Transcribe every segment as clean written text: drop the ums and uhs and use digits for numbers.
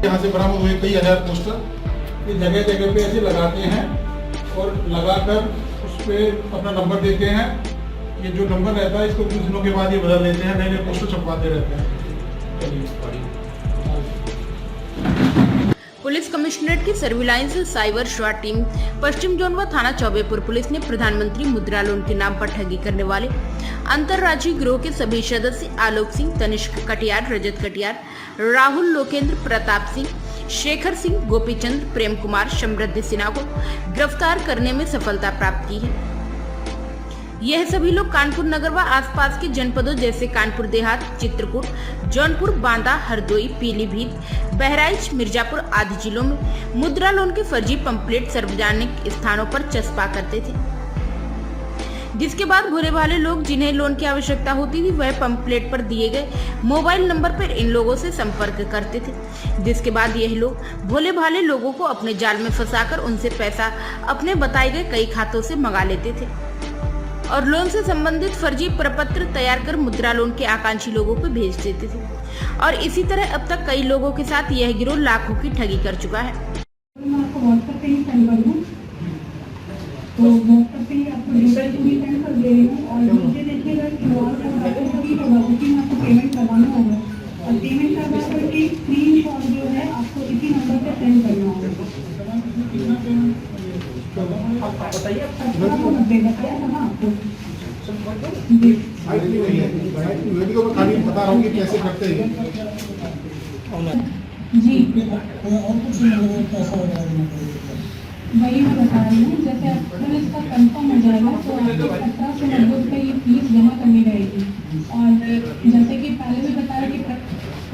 यहाँ से बरामद हुए कई हजार पोस्टर ये जगह जगह पे ऐसे लगाते हैं और लगाकर उस पर अपना नंबर देते हैं। ये जो नंबर रहता है इसको कुछ दिनों के बाद ये बदल देते हैं, नए नए पोस्टर छपवाते रहते हैं। पुलिस कमिश्नरेट की सर्विलांस साइबर स्वाट टीम पश्चिम जोन व थाना चौबेपुर पुलिस ने प्रधानमंत्री मुद्रा लोन के नाम पर ठगी करने वाले अंतर्राज्यीय गिरोह के सभी सदस्य आलोक सिंह, तनिष्क कटियार, रजत कटियार, राहुल, लोकेंद्र, प्रताप सिंह, शेखर सिंह, गोपीचंद, प्रेम कुमार, समृद्धि सिन्हा को गिरफ्तार करने में सफलता प्राप्त की है। यह सभी लोग कानपुर नगर व आसपास के जनपदों जैसे कानपुर देहात, चित्रकूट, जौनपुर, बांदा, हरदोई, पीलीभीत, बहराइच, मिर्जापुर आदि जिलों में मुद्रा लोन के फर्जी पंपलेट सार्वजनिक स्थानों पर चस्पा करते थे, जिसके बाद भोले भाले लोग जिन्हें लोन की आवश्यकता होती थी वह पंपलेट पर दिए गए मोबाइल नंबर पर इन लोगों से संपर्क करते थे, जिसके बाद यह लोग भोले भाले लोगों को अपने जाल में फंसाकर उनसे पैसा अपने बताए गए कई खातों से मंगा लेते थे और लोन से संबंधित फर्जी प्रपत्र तैयार कर मुद्रा लोन के आकांक्षी लोगों को भेज देते थे और इसी तरह अब तक कई लोगों के साथ यह गिरोह लाखों की ठगी कर चुका है। मैं आपको व्हाट्सएप पे ही सेंड कर दूं, तो व्हाट्सएप पे ही आपको डिटेल्स भी सेंड कर दे रही हूँ और नीचे देखिएगा QR कोड आपको भी होगा, उसी में आपको पेमेंट करवाना होगा और पेमेंट करवा करके स्क्रीनशॉट जो है आपको इसी नंबर पे सेंड करना होगा। बताइए वीडियो में खाली बता रहा हूँ कि कैसे करते हैं जी, वही मैं बता रही हूँ। जैसे अगर इसका कंफर्म हो जाएगा तो आपको 1790 रुपये ये फीस जमा करनी रहेगी और जैसे कि पहले भी बताया कि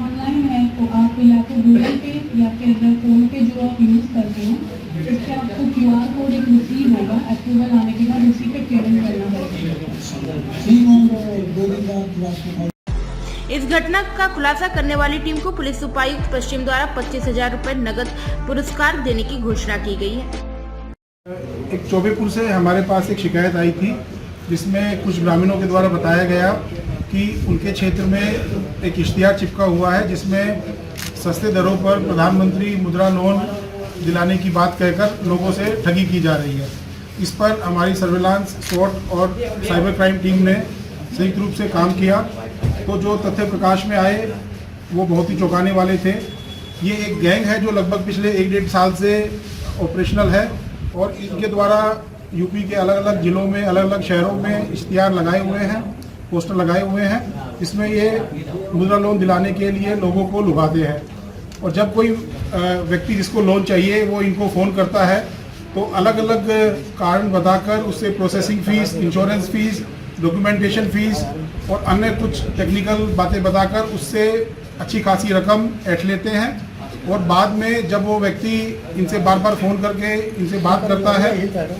ऑनलाइन है तो आप या तो गूगल पे या फिर फोन पे जो आप यूज़ करते हैं इस पर आपको QR कोड एक रिसीव होगा, अप्रूवल आने के बाद उसी पे पेमेंट करना होगा। इस घटना का खुलासा करने वाली टीम को पुलिस उपायुक्त पश्चिम द्वारा 25,000 रुपए नगद पुरस्कार देने की घोषणा की गई है। एक चौबेपुर से हमारे पास एक शिकायत आई थी जिसमें कुछ ग्रामीणों के द्वारा बताया गया कि उनके क्षेत्र में एक इश्तिहार चिपका हुआ है जिसमें सस्ते दरों पर प्रधानमंत्री मुद्रा लोन दिलाने की बात कहकर लोगों से ठगी की जा रही है। इस पर हमारी सर्विलांस स्वॉट और साइबर क्राइम टीम ने संयुक्त रूप से काम किया तो जो तथ्य प्रकाश में आए वो बहुत ही चौंकाने वाले थे। ये एक गैंग है जो लगभग पिछले 1-1.5 साल से ऑपरेशनल है और इनके द्वारा यूपी के अलग अलग जिलों में, अलग अलग शहरों में इश्तिहार लगाए हुए हैं, पोस्टर लगाए हुए हैं, इसमें ये मुद्रा लोन दिलाने के लिए लोगों को लुभाते हैं और जब कोई व्यक्ति जिसको लोन चाहिए वो इनको फ़ोन करता है तो अलग अलग कारण बताकर उससे processing fees, insurance fees, documentation fees और अन्य कुछ टेक्निकल बातें बताकर उससे अच्छी खासी रकम ऐंठ लेते हैं और बाद में जब वो व्यक्ति इनसे बार बार फ़ोन करके इनसे बात करता है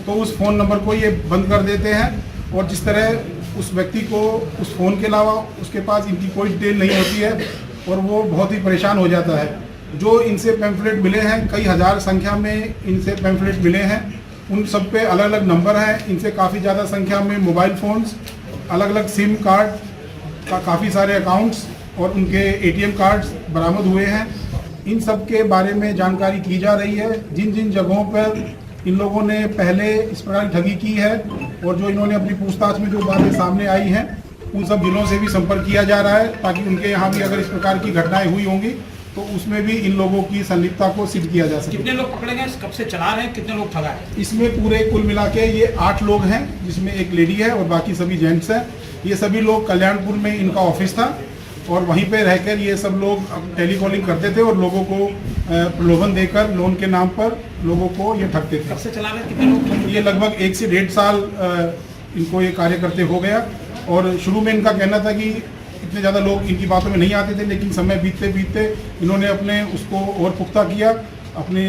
तो उस फ़ोन नंबर को ये बंद कर देते हैं और जिस तरह उस व्यक्ति को उस फ़ोन के अलावा उसके पास इनकी कोई डिटेल नहीं होती है और वो बहुत ही परेशान हो जाता है। जो इनसे पैम्फलेट मिले हैं, कई हज़ार संख्या में इनसे पैम्फलेट मिले हैं, उन सब पे अलग अलग नंबर हैं। इनसे काफ़ी ज़्यादा संख्या में मोबाइल फ़ोन्स, अलग अलग सिम कार्ड का काफ़ी सारे अकाउंट्स और उनके ATM कार्ड्स बरामद हुए हैं। इन सब के बारे में जानकारी की जा रही है। जिन जिन जगहों पर इन लोगों ने पहले इस प्रकार की ठगी की है और जो इन्होंने अपनी पूछताछ में जो बातें सामने आई हैं उन सब जिलों से भी संपर्क किया जा रहा है ताकि उनके यहाँ भी अगर इस प्रकार की घटनाएं हुई होंगी तो उसमें भी इन लोगों की संलिप्तता को सिद्ध किया जा सके। कितने लोग पकड़े गए, कब से चला रहे हैं, कितने लोग ठगा है? इसमें पूरे कुल मिला के ये 8 लोग हैं जिसमें एक लेडी है और बाकी सभी जेंट्स हैं। ये सभी लोग कल्याणपुर में इनका ऑफिस था और वहीं पे रहकर ये सब लोग टेलीकॉलिंग करते थे और लोगों को प्रलोभन देकर लोन के नाम पर लोगों को ये ठगते थे। कब से चला रहे हैं, कितने लोग? ये लगभग 1 से 1.5 साल इनको ये कार्य करते हो गया और शुरू में इनका कहना था कि इतने ज़्यादा लोग इनकी बातों में नहीं आते थे, लेकिन समय बीतते बीतते इन्होंने अपने उसको और पुख्ता किया, अपनी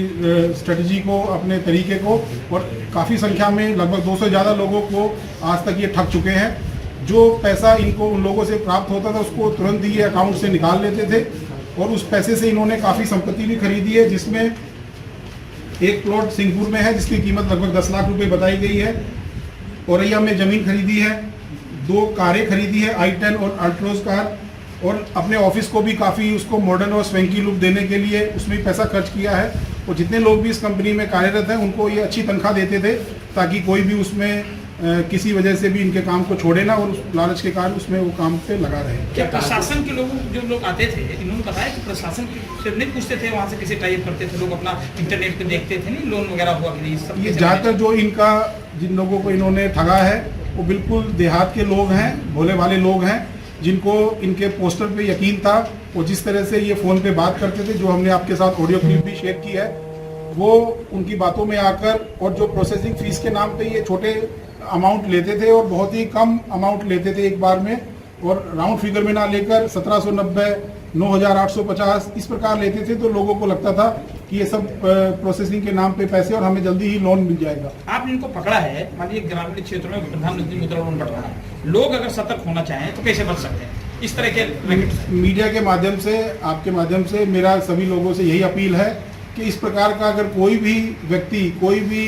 स्ट्रेटजी को, अपने तरीके को और काफ़ी संख्या में लगभग 200 से ज़्यादा लोगों को आज तक ये ठग चुके हैं। जो पैसा इनको उन लोगों से प्राप्त होता था उसको तुरंत ही ये अकाउंट से निकाल लेते थे और उस पैसे से इन्होंने काफ़ी संपत्ति भी खरीदी है जिसमें एक प्लॉट सिंहपुर में है जिसकी कीमत लगभग 10 लाख रुपए बताई गई है। औरैया में ज़मीन खरीदी है, 2 कारें खरीदी है, i10 और अल्ट्रोज कार और अपने ऑफिस को भी काफ़ी उसको मॉडर्न और स्वेंकी लुक देने के लिए उसमें भी पैसा खर्च किया है। और जितने लोग भी इस कंपनी में कार्यरत हैं उनको ये अच्छी तनख्वाह देते थे ताकि कोई भी उसमें किसी वजह से भी इनके काम को छोड़े ना और उस लालच के कारण उसमें वो काम पे लगा रहे। क्या प्रशासन के लोग जो लोग आते थे इन्होंने बताया कि प्रशासन से नहीं पूछते थे, वहाँ से किसी टाइप करते थे लोग, अपना इंटरनेट पे देखते थे नहीं लोन वगैरह हुआ कि नहीं? सब ये ज़्यादातर जो इनका जिन लोगों को इन्होंने ठगा है वो बिल्कुल देहात के लोग हैं, भोले भाले लोग हैं, जिनको इनके पोस्टर पे यकीन था। और जिस तरह से ये फ़ोन पे बात करते थे, जो हमने आपके साथ ऑडियो क्लिप भी शेयर की है, वो उनकी बातों में आकर और जो प्रोसेसिंग फीस के नाम पे ये छोटे अमाउंट लेते थे और बहुत ही कम अमाउंट लेते थे एक बार में, और राउंड फिगर में ना लेकर 1790, 9850 इस प्रकार लेते थे। तो लोगों को लगता था कि ये सब प्रोसेसिंग के नाम पे पैसे और हमें जल्दी ही लोन मिल जाएगा। आपने इनको पकड़ा है, मान लीजिए ग्रामीण क्षेत्रों में प्रधानमंत्री मुद्रा लोन बढ़ रहा है, लोग अगर सतर्क होना चाहें तो कैसे बच सकते हैं इस तरह के रैकेट से? मीडिया के माध्यम से, आपके माध्यम से मेरा सभी लोगों से यही अपील है कि इस प्रकार का अगर कोई भी व्यक्ति, कोई भी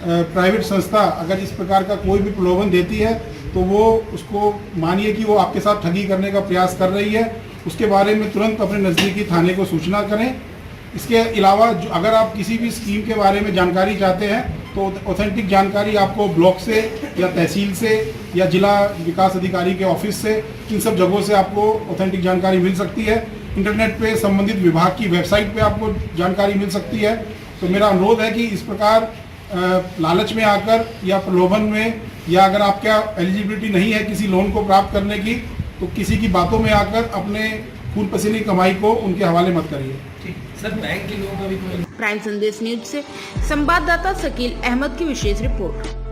प्राइवेट संस्था अगर इस प्रकार का कोई भी प्रलोभन देती है तो वो उसको मानिए कि वो आपके साथ ठगी करने का प्रयास कर रही है, उसके बारे में तुरंत अपने नज़दीकी थाने को सूचना करें। इसके अलावा अगर आप किसी भी स्कीम के बारे में जानकारी चाहते हैं तो ऑथेंटिक जानकारी आपको ब्लॉक से या तहसील से या जिला विकास अधिकारी के ऑफिस से, इन सब जगहों से आपको ऑथेंटिक जानकारी मिल सकती है। इंटरनेट पे संबंधित विभाग की वेबसाइट पे आपको जानकारी मिल सकती है। तो मेरा अनुरोध है कि इस प्रकार लालच में आकर या प्रलोभन में, या अगर आपका एलिजिबिलिटी नहीं है किसी लोन को प्राप्त करने की, तो किसी की बातों में आकर अपने खून पसीने की कमाई को उनके हवाले मत करिए। सर बैंक के लोगों का भी प्राइम संदेश न्यूज से संवाददाता शकील अहमद की विशेष रिपोर्ट।